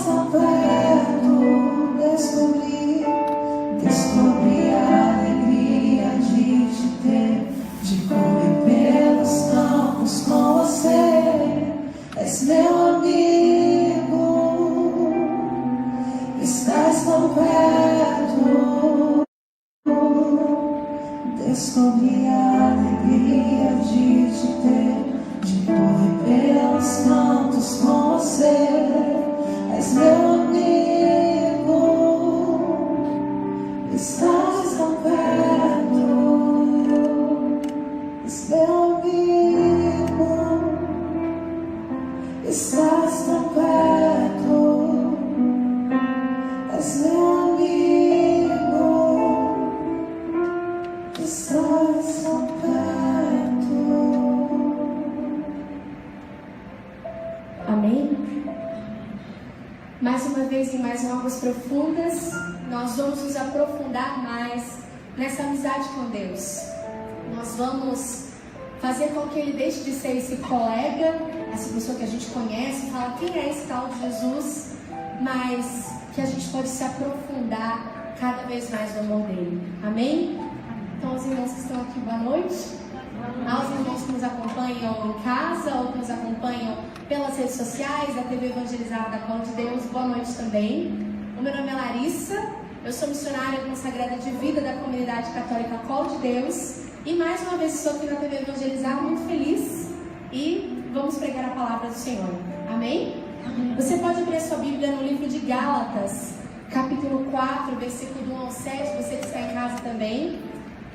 tão perto, descobri a alegria de te ter, de correr pelos campos com você. És meu amigo, estás tão perto. Descobri a alegria de te ter, de correr pelos campos com você. És meu amigo, estás tão perto. És meu amigo, estás tão perto. És meu amigo, estás tão perto. Amém? Mais uma vez, em mais águas profundas, nós vamos nos aprofundar mais nessa amizade com Deus. Nós vamos fazer com que Ele deixe de ser esse colega, essa pessoa que a gente conhece, fala quem é esse tal de Jesus, mas que a gente pode se aprofundar cada vez mais no amor dele. Amém? Então, os irmãos que estão aqui, boa noite. Aos irmãos que nos acompanham em casa ou que nos acompanham pelas redes sociais, da TV Evangelizada da Cola de Deus, boa noite também. O meu nome é Larissa, eu sou missionária consagrada de vida da comunidade católica Cola de Deus e mais uma vez estou aqui na TV Evangelizada muito feliz e vamos pregar a palavra do Senhor. Amém? Você pode abrir a sua Bíblia no livro de Gálatas, capítulo 4, versículo do 1 ao 7, você que está em casa também.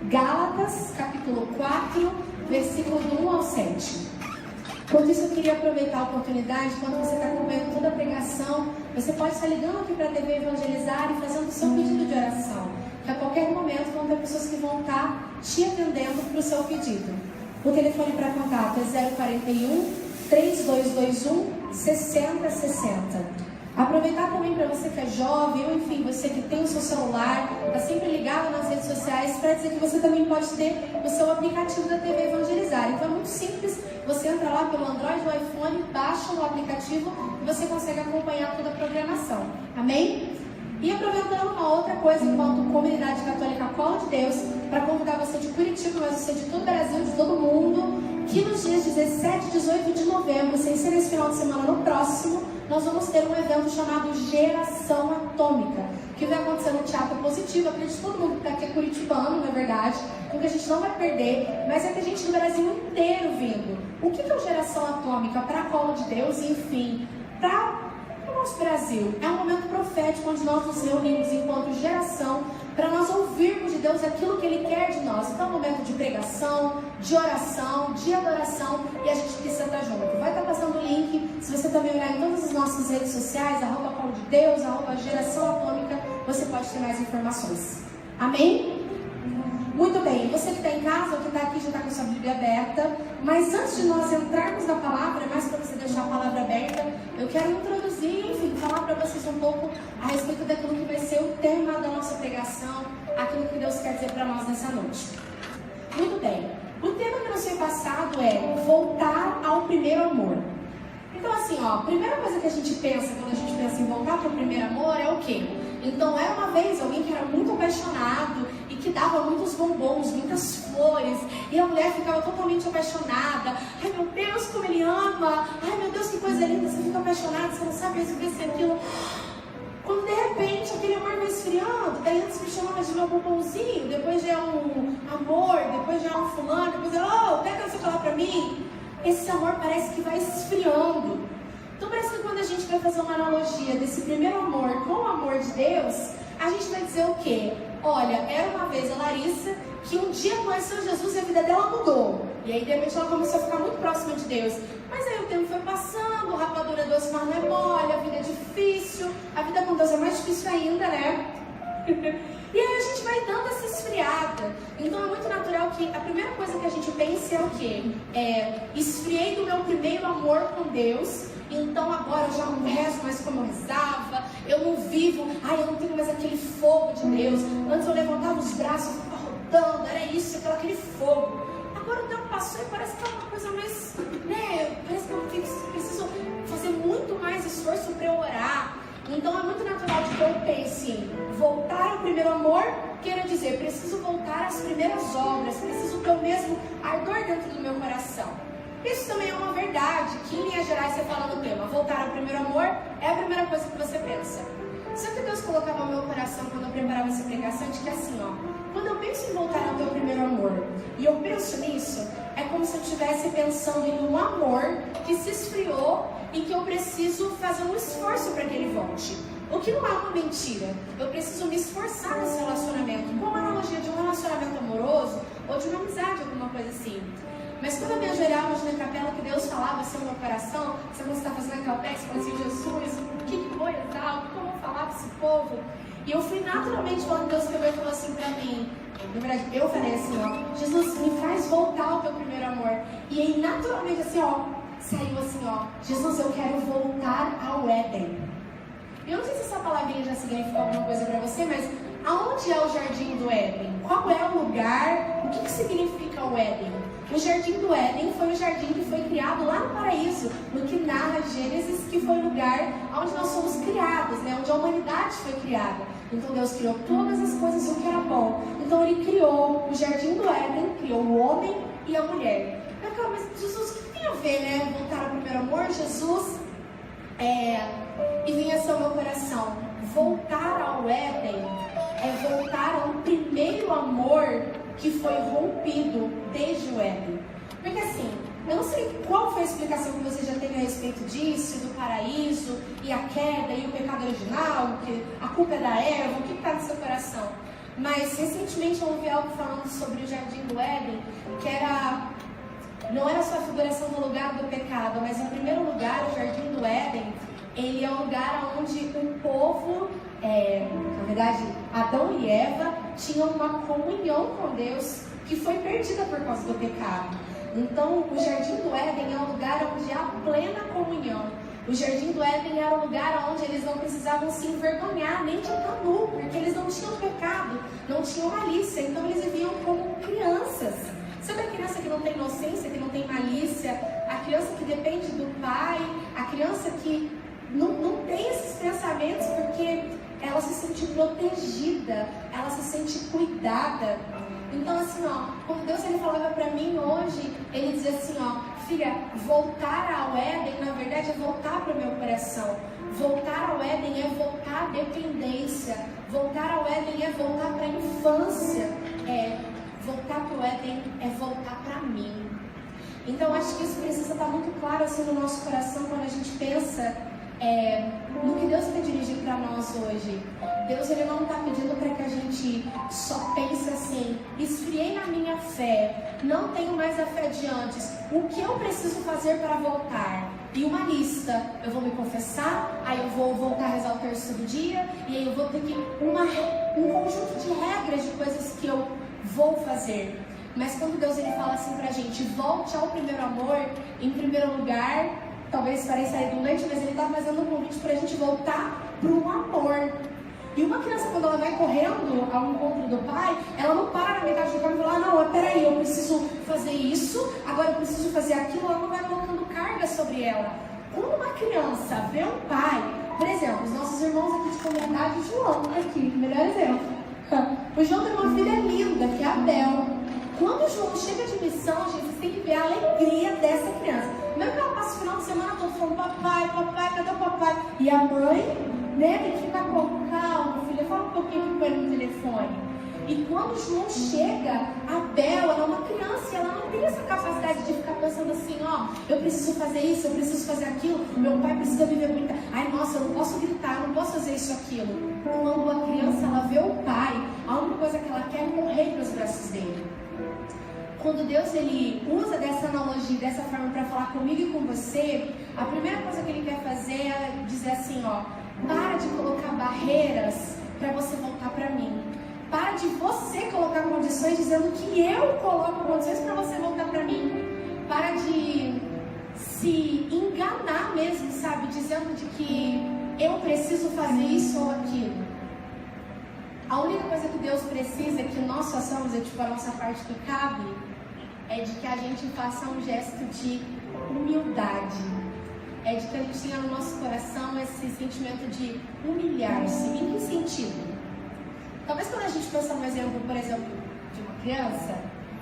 Gálatas, capítulo 4, versículo do 1 ao 7. Por isso eu queria aproveitar a oportunidade, quando você está acompanhando toda a pregação, você pode estar ligando aqui para a TV Evangelizar e fazendo o seu pedido de oração. Que a qualquer momento vão ter pessoas que vão estar te atendendo para o seu pedido. O telefone para contato é 041 3221 6060. Aproveitar também para você que é jovem, ou enfim, você que tem o seu celular, está sempre ligado nas redes sociais, para dizer que você também pode ter o seu aplicativo da TV Evangelizar. Então é muito simples, você entra lá pelo Android ou iPhone, baixa o aplicativo e você consegue acompanhar toda a programação. Amém? E aproveitando uma outra coisa, enquanto comunidade católica Cola de Deus, para convidar você de Curitiba, mas você de todo o Brasil, de todo mundo, que nos dias 17 e 18 de novembro, sem ser esse final de semana, no próximo, nós vamos ter um evento chamado Geração Atômica, que vai acontecer no Teatro Positivo. Acredito que todo mundo que está aqui é curitibano, na verdade, porque a gente não vai perder, mas é que a gente do Brasil inteiro vindo. O que é o Geração Atômica para a Cola de Deus e, enfim, para o nosso Brasil? É um momento profético onde nós nos reunimos enquanto geração para nós ouvirmos de Deus aquilo que Ele quer de nós. Então é um momento de pregação, de oração, de adoração, e a gente precisa estar junto. Vai estar passando o link, se você também olhar em todas as nossas redes sociais, @ColaDeus, @Geração Atômica, você pode ter mais informações. Amém? Muito bem, você que está em casa ou que está aqui já está com a sua Bíblia aberta, mas antes de nós entrarmos na palavra, mais para você deixar a palavra aberta, eu quero introduzir, enfim, falar para vocês um pouco a respeito daquilo que vai ser o tema da nossa pregação, aquilo que Deus quer dizer para nós nessa noite. Muito bem, o tema que nos foi passado é voltar ao primeiro amor. Então assim, ó, a primeira coisa que a gente pensa quando a gente pensa em voltar para o primeiro amor é o quê? Então era uma vez alguém que era muito apaixonado e que dava muitos bombons, muitas flores, e a mulher ficava totalmente apaixonada. Ai meu Deus, como ele ama! Ai meu Deus, que coisa linda! Você fica apaixonado, você não sabe se aquilo. Quando de repente aquele amor vai esfriando, daí antes me chamava de meu bombonzinho, depois já é um amor, depois já é um fulano, depois é, oh, pega essa colar pra mim. Esse amor parece que vai esfriando. Então parece que quando a gente vai fazer uma analogia desse primeiro amor com o amor de Deus, a gente vai dizer o quê? Olha, era uma vez a Larissa que um dia conheceu Jesus e a vida dela mudou. E aí de repente ela começou a ficar muito próxima de Deus. Mas aí o tempo foi passando, o rapadura é doce, mas não é mole, a vida é difícil, a vida com Deus é mais difícil ainda, né? E aí a gente vai dando essa esfriada. Então é muito natural que a primeira coisa que a gente pense é o quê? Esfriei do meu primeiro amor com Deus, então agora eu já não rezo mais como eu rezava, eu não vivo, eu não tenho mais aquele fogo de Deus. Antes eu levantava os braços, eu ficava rodando, era isso, aquele fogo. Agora o tempo passou e parece que é uma coisa mais, né? Parece que eu preciso fazer muito mais esforço para eu orar. Então é muito natural de que eu pense em voltar ao primeiro amor, queira dizer, preciso voltar às primeiras obras, preciso ter o mesmo ardor dentro do meu coração. Isso também é uma verdade, que em linhas gerais você fala no tema, voltar ao primeiro amor é a primeira coisa que você pensa. Só que Deus colocava no meu coração quando eu preparava essa pregação, de que assim, quando eu penso em voltar ao teu primeiro amor, e eu penso nisso, é como se eu estivesse pensando em um amor que se esfriou e que eu preciso fazer um esforço para que ele volte. O que não é uma mentira. Eu preciso me esforçar nesse relacionamento, como a analogia de um relacionamento amoroso ou de uma amizade, alguma coisa assim. Mas quando eu me ajoelhava na capela, que Deus falava assim no meu coração, você quando está fazendo aquela peça, você fala assim, Jesus, o que foi e tal, o que eu vou falar para esse povo? E eu fui naturalmente falando, Deus pegou e falou assim para mim, na verdade, eu falei assim, Jesus, me faz voltar ao teu primeiro amor. E aí, naturalmente, assim, saiu assim, Jesus, eu quero voltar ao Éden. Eu não sei se essa palavrinha já significa alguma coisa para você, mas aonde é o jardim do Éden? Qual é o lugar? O que significa o Éden? O jardim do Éden foi o jardim que foi criado lá no paraíso, no que narra Gênesis, que foi o lugar onde nós somos criados, né? Onde a humanidade foi criada. Então Deus criou todas as coisas, o que era bom. Então Ele criou o jardim do Éden, criou o homem e a mulher. Mas Jesus, o que tem a ver, né? Voltar ao primeiro amor, Jesus, e vinha assim ao meu coração, voltar ao Éden é voltar ao primeiro amor que foi rompido desde o Éden. Porque assim, eu não sei qual foi a explicação que você já teve a respeito disso, do paraíso, e a queda, e o pecado original, que a culpa é da Eva, o que está no seu coração. Mas recentemente eu ouvi algo falando sobre o jardim do Éden, que não era só a figuração do lugar do pecado, mas em primeiro lugar o jardim do Éden, ele é um lugar onde o povo, na verdade, Adão e Eva, tinham uma comunhão com Deus que foi perdida por causa do pecado. Então, o jardim do Éden é um lugar onde há plena comunhão. O jardim do Éden era um lugar onde eles não precisavam se envergonhar, nem de estar nu, porque eles não tinham pecado, não tinham malícia, então eles viviam como crianças. Sabe a criança que não tem inocência, que não tem malícia? A criança que depende do pai, a criança que não tem esses pensamentos porque ela se sente protegida, ela se sente cuidada. Então assim, quando Deus ele falava para mim hoje, ele dizia assim, filha, voltar ao Éden, na verdade, é voltar para o meu coração. Voltar ao Éden é voltar à dependência. Voltar ao Éden é voltar para a infância. Voltar para o Éden é voltar para mim. Então, acho que isso precisa estar muito claro assim no nosso coração quando a gente pensa no que Deus quer dirigir para nós hoje. Deus ele não está pedindo para que a gente só pense assim, esfriei na minha fé, não tenho mais a fé de antes, o que eu preciso fazer para voltar? E uma lista, eu vou me confessar, aí eu vou voltar a rezar o terço do dia, e aí eu vou ter que um conjunto de regras de coisas que eu vou fazer. Mas quando Deus ele fala assim pra gente, volte ao primeiro amor, em primeiro lugar, talvez pareça redundante, mas ele está fazendo um convite para a gente voltar para um amor. E uma criança, quando ela vai correndo ao encontro do pai, ela não para na metade do caminho e fala, não, peraí, eu preciso fazer isso, agora eu preciso fazer aquilo, ela não vai colocando carga sobre ela. Quando uma criança vê um pai, por exemplo, os nossos irmãos aqui de comunidade, o João, aqui, melhor exemplo. O João tem uma filha linda, que é a Bel. Quando o João chega de missão, gente, você tem que ver a alegria dessa criança. Mesmo que ela passe o final de semana todo falando, papai, papai, cadê o papai? E a mãe, né, tem que ficar com calma, filha, fala um pouquinho com ele no telefone. E quando o João chega, a Bel, ela é uma criança e ela não tem essa capacidade de ficar pensando assim, eu preciso fazer isso, eu preciso fazer aquilo, meu pai precisa viver muito. Ai, nossa, eu não posso gritar, eu não posso fazer isso, aquilo. Quando a criança, ela vê o pai, a única coisa que ela quer é morrer nos braços dele. Quando Deus ele usa dessa analogia, dessa forma para falar comigo e com você, a primeira coisa que ele quer fazer é dizer assim, para de colocar barreiras para você voltar para mim. Para de você colocar condições dizendo que eu coloco condições para você voltar para mim. Para de se enganar mesmo, sabe? Dizendo de que eu preciso fazer isso ou aquilo. A única coisa que Deus precisa que nós façamos, a nossa parte que cabe, é de que a gente faça um gesto de humildade. é de que a gente tenha no nosso coração esse sentimento de humilhar-se. Em que sentido? Talvez quando a gente pensa no exemplo, por exemplo, de uma criança,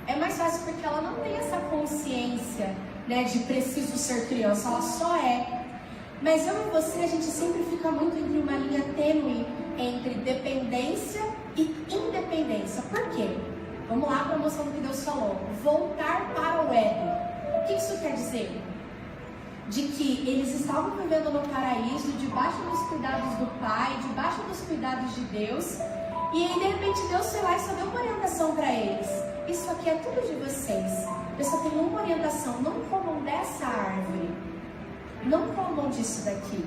é mais fácil porque ela não tem essa consciência, né, de preciso ser criança, ela só é. Mas eu e você, a gente sempre fica muito entre uma linha tênue entre dependência e independência. Por quê? Vamos lá para a moção do que Deus falou. Voltar para o Éden. O que isso quer dizer? De que eles estavam vivendo no paraíso, debaixo dos cuidados do Pai, debaixo dos cuidados de Deus, e aí de repente Deus foi lá e só deu uma orientação para eles. Isso aqui é tudo de vocês. Eu só tenho uma orientação: não comam dessa árvore, não comam disso daqui.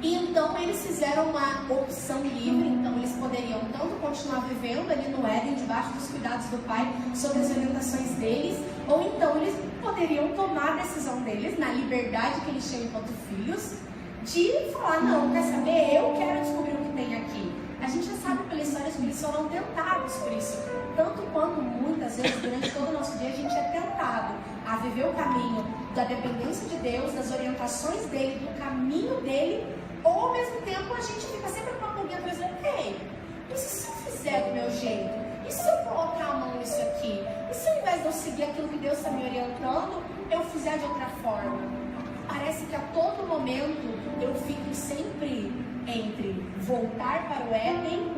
E então eles fizeram uma opção livre. Então eles poderiam tanto continuar vivendo ali no Éden, debaixo dos cuidados do Pai, sob as orientações deles, ou então eles poderiam tomar a decisão deles, na liberdade que eles tinham enquanto filhos, de falar: não, quer saber? Eu quero descobrir o que tem aqui. A gente já sabe pela história que eles foram tentados por isso. Tanto quanto muitas vezes durante todo o nosso dia a gente é tentado a viver o caminho da dependência de Deus, das orientações dele, do caminho dele, ou ao mesmo tempo a gente fica sempre com a pulguinha atrás dizendo: ei, e se eu fizer do meu jeito? E se eu colocar a mão nisso aqui? E se ao invés de eu seguir aquilo que Deus está me orientando, eu fizer de outra forma? Parece que a todo momento eu fico sempre entre voltar para o Éden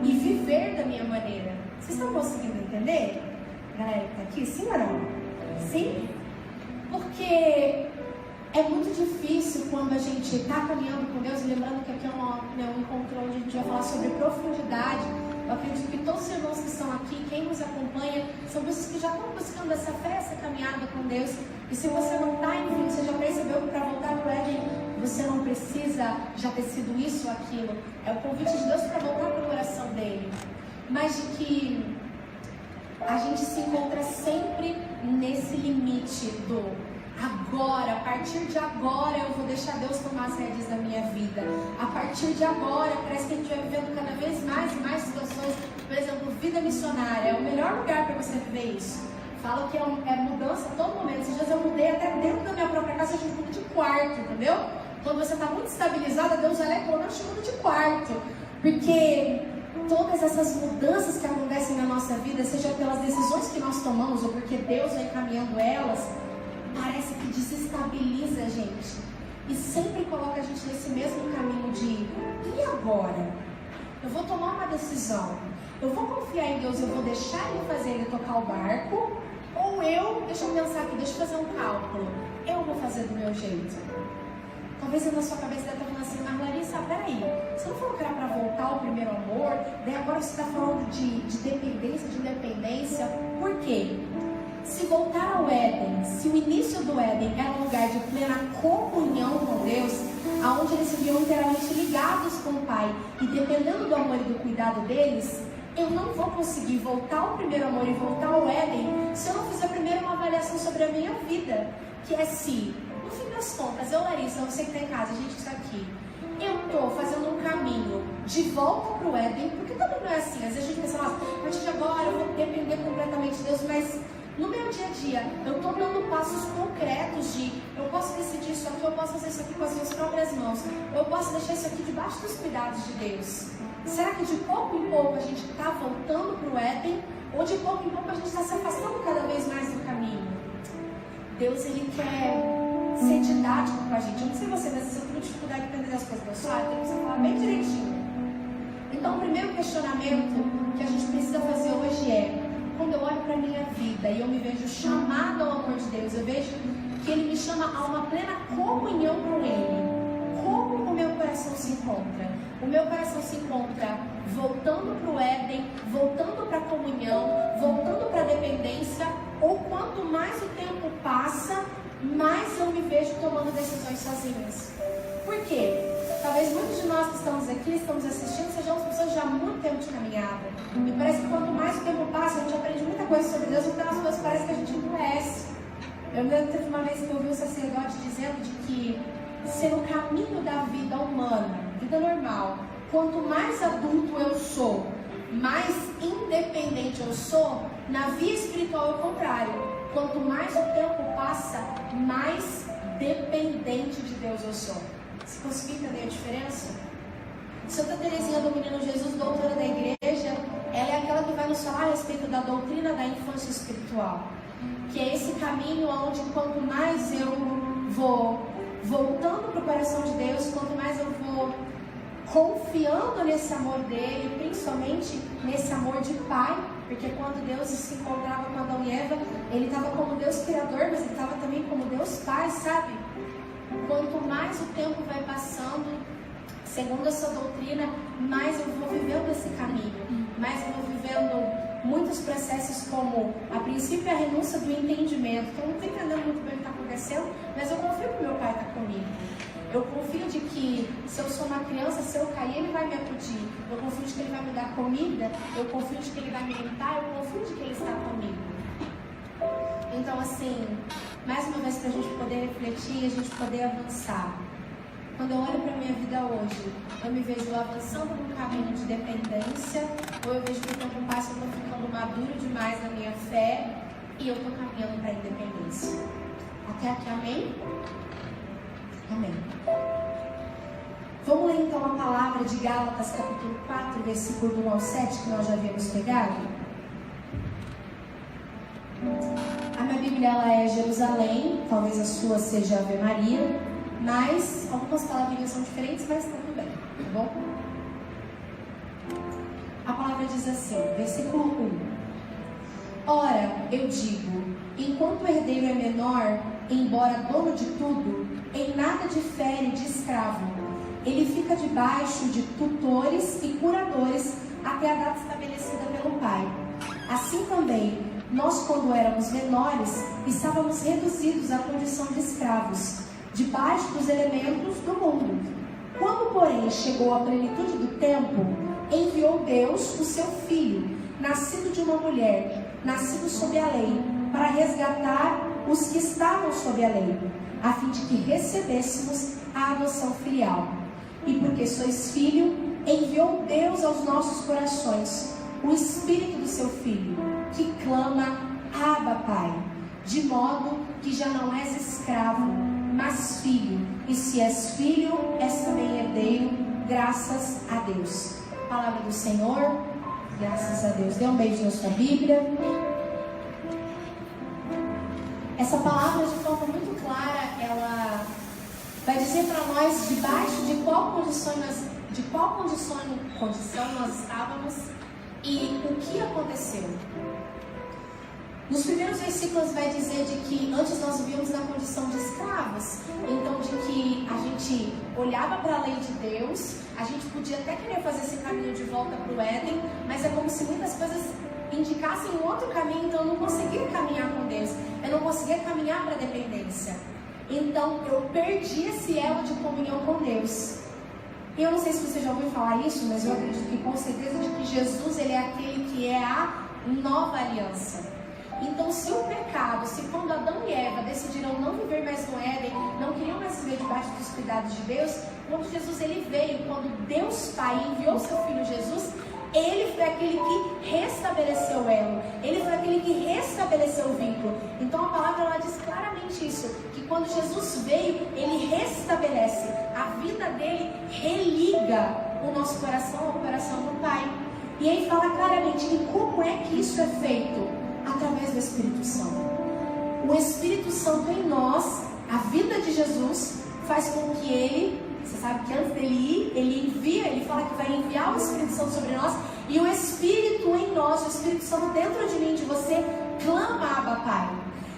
e viver da minha maneira. Vocês estão conseguindo entender? Galera que está aqui, sim ou não? Sim? Porque é muito difícil quando a gente está caminhando com Deus, lembrando que aqui é um encontro onde a gente vai falar sobre profundidade. Eu acredito que todos os irmãos que estão aqui, quem nos acompanha, são pessoas que já estão buscando essa fé, essa caminhada com Deus. E se você não está, enfim, você já percebeu que para voltar para o Éden, você não precisa já ter sido isso ou aquilo. É o convite de Deus para voltar para o coração dele. Mas de que a gente se encontra sempre nesse limite do agora, a partir de agora eu vou deixar Deus tomar as rédeas da minha vida. A partir de agora, parece que a gente vai vivendo cada vez mais e mais situações. Por exemplo, vida missionária é o melhor lugar para você viver isso. Falo que é mudança a todo momento. Esses dias eu mudei até dentro da minha própria casa, eu mudo de quarto, entendeu? Quando você está muito estabilizada, Deus olha e fala: não, eu mudo de quarto. Porque todas essas mudanças que acontecem na nossa vida, seja pelas decisões que nós tomamos ou porque Deus vai encaminhando elas, parece que desestabiliza a gente e sempre coloca a gente nesse mesmo caminho de: e agora? Eu vou tomar uma decisão, eu vou confiar em Deus, eu vou deixar Ele fazer Ele tocar o barco, ou deixa eu pensar aqui, deixa eu fazer um cálculo, eu vou fazer do meu jeito. Talvez na sua cabeça deve estar falando assim: mas Larissa, peraí, você não falou que era para voltar ao primeiro amor, daí agora você está falando de dependência, de independência. Por quê? Se voltar ao Éden, se o início do Éden era um lugar de plena comunhão com Deus, aonde eles se viam inteiramente ligados com o Pai, e dependendo do amor e do cuidado deles, eu não vou conseguir voltar ao primeiro amor e voltar ao Éden se eu não fizer primeiro uma avaliação sobre a minha vida, que é se, no fim das contas, eu, Larissa, você que está em casa, a gente que está aqui, eu estou fazendo um caminho de volta para o Éden, porque também não é assim. Às vezes a gente pensa: nossa, a partir de agora eu vou depender completamente de Deus, mas no meu dia a dia, eu estou dando passos concretos de: eu posso decidir isso aqui, eu posso fazer isso aqui com as minhas próprias mãos, eu posso deixar isso aqui debaixo dos cuidados de Deus. Será que de pouco em pouco a gente está voltando para o Éden, ou de pouco em pouco a gente está se afastando cada vez mais do caminho? Deus, Ele quer ser didático com a gente. Eu não sei você, mas às vezes eu tenho dificuldade de entender as coisas, sabe? Eu preciso falar bem direitinho. Então, o primeiro questionamento que a gente precisa fazer hoje é: quando eu olho para a minha vida e eu me vejo chamada ao amor de Deus, eu vejo que Ele me chama a uma plena comunhão com Ele, como o meu coração se encontra? O meu coração se encontra voltando para o Éden, voltando para a comunhão, voltando para a dependência, ou quanto mais o tempo passa, mais eu me vejo tomando decisões sozinhas? Por quê? Talvez muitos de nós que estamos aqui, estamos assistindo, sejamos pessoas já há muito tempo de caminhada. Me parece que quanto mais o tempo passa, a gente aprende muita coisa sobre Deus, então as coisas parece que a gente conhece. Eu me lembro que teve uma vez que eu ouvi um sacerdote dizendo de que se no caminho da vida humana, vida normal, quanto mais adulto eu sou, mais independente eu sou, na via espiritual é o contrário. Quanto mais o tempo passa, mais dependente de Deus eu sou. Você conseguiu entender a diferença? Santa Teresinha do Menino Jesus, doutora da igreja, ela é aquela que vai nos falar a respeito da doutrina da infância espiritual. Que é esse caminho onde quanto mais eu vou voltando para o coração de Deus, quanto mais eu vou confiando nesse amor dele, principalmente nesse amor de pai, porque quando Deus se encontrava com Adão e Eva, ele estava como Deus criador, mas ele estava também como Deus pai, sabe? Quanto mais o tempo vai passando, segundo essa doutrina, mais eu vou vivendo esse caminho, mais eu vou vivendo muitos processos como, a princípio, a renúncia do entendimento. Então, eu não estou entendendo muito bem o que está acontecendo, mas eu confio que meu pai está comigo. Eu confio de que se eu sou uma criança, se eu cair, ele vai me acudir. Eu confio de que ele vai me dar comida. Eu confio de que ele vai me limpar. Eu confio de que ele está comigo. Então, assim, mais uma vez para a gente poder refletir, a gente poder avançar. Quando eu olho para a minha vida hoje, eu me vejo avançando num caminho de dependência, ou eu vejo que o tempo passa, eu estou ficando maduro demais na minha fé e eu estou caminhando para a independência. Até aqui, amém? Amém. Vamos ler então a palavra de Gálatas, capítulo 4, versículo do 1 ao 7, que nós já havíamos pegado. A minha Bíblia ela é Jerusalém, talvez a sua seja Ave Maria, mas algumas palavrinhas são diferentes, mas tá tudo bem, tá bom? A palavra diz assim, versículo 1. Ora, eu digo, enquanto o herdeiro é menor, embora dono de tudo, em nada difere de escravo. Ele fica debaixo de tutores e curadores até a data estabelecida pelo pai. Assim também, nós quando éramos menores, estávamos reduzidos à condição de escravos, debaixo dos elementos do mundo. Quando, porém, chegou a plenitude do tempo, enviou Deus o seu Filho, nascido de uma mulher, nascido sob a lei, para resgatar os que estavam sob a lei, a fim de que recebêssemos a adoção filial. E porque sois filho, enviou Deus aos nossos corações o Espírito do seu Filho, que clama, Abba, Pai, de modo que já não és escravo, mas filho, e se és filho, és também herdeiro, graças a Deus. Palavra do Senhor, graças a Deus. Dê um beijo na sua Bíblia. Essa palavra, de forma muito clara, ela vai dizer para nós debaixo de qual condição nós estávamos e o que aconteceu. Nos primeiros versículos vai dizer de que antes nós vivíamos na condição de escravos, então de que a gente olhava para a lei de Deus, a gente podia até querer fazer esse caminho de volta para o Éden, mas é como se muitas coisas indicassem um outro caminho, então eu não conseguia caminhar com Deus, eu não conseguia caminhar para a dependência. Então eu perdi esse elo de comunhão com Deus. E eu não sei se você já ouviu falar isso, mas eu acredito que com certeza de que Jesus ele é aquele que é a nova aliança. Então, se o pecado, se quando Adão e Eva decidiram não viver mais no Éden, não queriam mais viver debaixo dos cuidados de Deus, quando Jesus ele veio, quando Deus Pai enviou seu Filho Jesus, ele foi aquele que restabeleceu o elo, ele foi aquele que restabeleceu o vínculo. Então a palavra ela diz claramente isso, que quando Jesus veio, ele restabelece, a vida dele religa o nosso coração ao coração do Pai. E aí fala claramente, e como é que isso é feito? Através do Espírito Santo. O Espírito Santo em nós, a vida de Jesus, faz com que ele, você sabe que antes dele ir, ele envia, ele fala que vai enviar o Espírito Santo sobre nós, e o Espírito em nós, o Espírito Santo dentro de mim, de você, clama, Abba, Pai.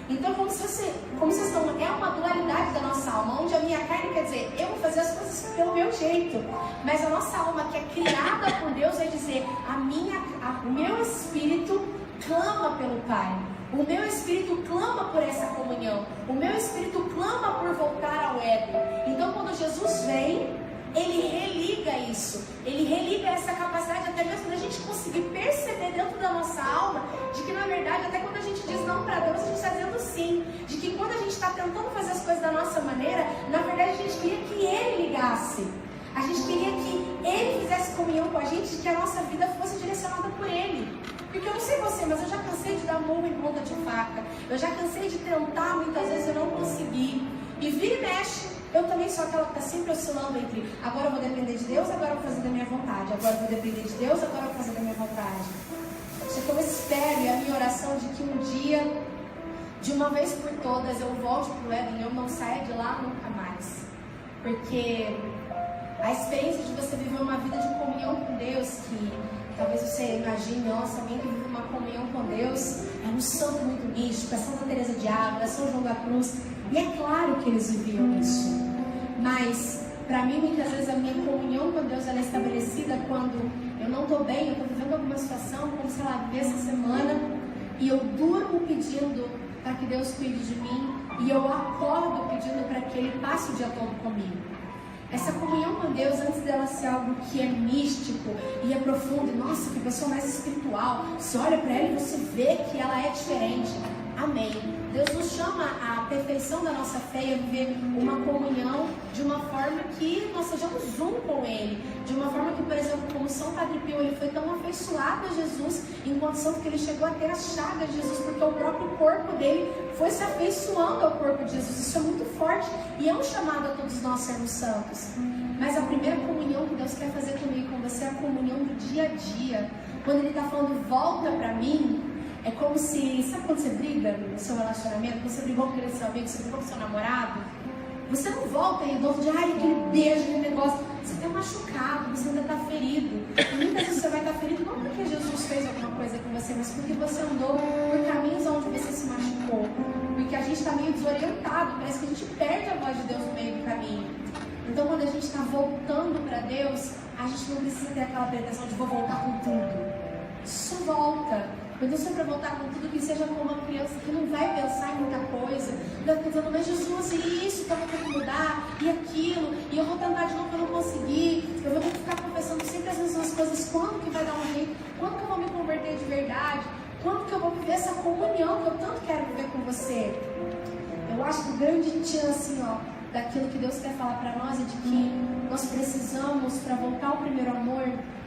Então, como vocês estão, é uma dualidade da nossa alma, onde a minha carne quer dizer, eu vou fazer as coisas pelo meu jeito, mas a nossa alma que é criada por Deus vai dizer, o meu Espírito clama pelo Pai, o meu Espírito clama por essa comunhão, o meu Espírito clama por voltar ao Éden. Então quando Jesus vem, ele religa isso, ele religa essa capacidade até mesmo da gente conseguir perceber dentro da nossa alma, de que na verdade até quando a gente diz não para Deus, a gente está dizendo sim, de que quando a gente está tentando fazer as coisas da nossa maneira, na verdade a gente queria que ele ligasse, a gente queria que ele fizesse comunhão com a gente, que a nossa vida fosse direcionada por ele. Porque eu não sei você, mas eu já cansei de dar murro em ponta de faca. Eu já cansei de tentar, muitas vezes eu não consegui. E vira e mexe, eu também sou aquela que está sempre oscilando entre agora eu vou depender de Deus, agora eu vou fazer da minha vontade. Agora eu vou depender de Deus, agora eu vou fazer da minha vontade. Só que eu espero, e a minha oração de que um dia, de uma vez por todas, eu volte para o Éden e eu não saia de lá nunca mais. Porque a experiência de você viver uma vida de comunhão com Deus, que talvez você imagine, nossa, alguém que vive uma comunhão com Deus é um santo muito místico, é Santa Teresa de Ávila, é São João da Cruz. E é claro que eles viviam isso. Mas, para mim, muitas vezes a minha comunhão com Deus ela é estabelecida quando eu não estou bem, eu estou vivendo alguma situação, como sei lá, vivi essa semana, e eu durmo pedindo para que Deus cuide de mim, e eu acordo pedindo para que Ele passe o dia todo comigo. Essa comunhão com Deus, antes dela ser algo que é místico e é profundo, e nossa, que pessoa mais espiritual, você olha para ela e você vê que ela é diferente. Amém. Deus nos chama à perfeição da nossa fé e a viver uma comunhão de uma forma que nós sejamos um com Ele. De uma forma que, por exemplo, como São Padre Pio, ele foi tão afeiçoado a Jesus, em condição que ele chegou a ter as chagas de Jesus, porque o próprio corpo dele foi se afeiçoando ao corpo de Jesus. Isso é muito forte e é um chamado a todos nós sermos santos. Mas a primeira comunhão que Deus quer fazer comigo e com você é a comunhão do dia a dia. Quando Ele está falando, volta para mim, é como se, sabe quando você briga no seu relacionamento, quando você brigou com aquele seu amigo, você brigou com seu namorado, você não volta aí do outro dia, ai, aquele beijo, aquele negócio, você está machucado, você ainda está ferido. E muitas vezes você vai estar ferido não porque Jesus fez alguma coisa com você, mas porque você andou por caminhos onde você se machucou. Porque a gente está meio desorientado, parece que a gente perde a voz de Deus no meio do caminho. Então quando a gente está voltando para Deus, a gente não precisa ter aquela pretensão de vou voltar com tudo. Só volta. Então se é para voltar com tudo, que seja como uma criança que não vai pensar em muita coisa, vai pensando, mas Jesus, e isso que eu vou ter que mudar, e aquilo, e eu vou tentar de novo que eu não consegui, eu vou ter que ficar confessando sempre as mesmas coisas, quando que vai dar um jeito, quando que eu vou me converter de verdade, quando que eu vou viver essa comunhão que eu tanto quero viver com você. Eu acho que o grande tchan, assim, ó, daquilo que Deus quer falar para nós é de que nós precisamos, para voltar ao primeiro amor,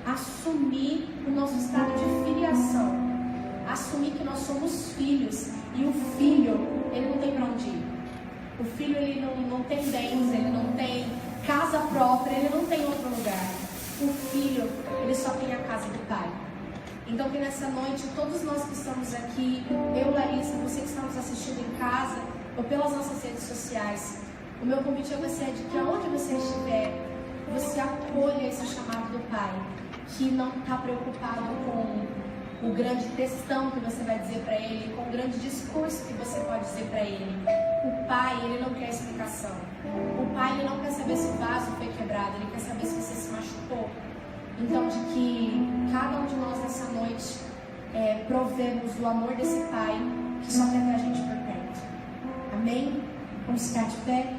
assumir o nosso estado de filiação. Assumir que nós somos filhos. E o filho, ele não tem para onde ir. O filho, ele não tem bens, ele não tem casa própria, ele não tem outro lugar. O filho, ele só tem a casa do pai. Então que nessa noite, todos nós que estamos aqui, eu, Larissa, você que está nos assistindo em casa, ou pelas nossas redes sociais, o meu convite a você é de que aonde você estiver, você acolha esse chamado do pai, que não está preocupado com o grande textão que você vai dizer para ele, com o grande discurso que você pode dizer para ele. O pai, ele não quer explicação. O pai, ele não quer saber se o vaso foi quebrado, ele quer saber se você se machucou. Então, de que cada um de nós nessa noite provemos do amor desse pai que só quer ter a gente por perto. Amém? Vamos ficar de pé?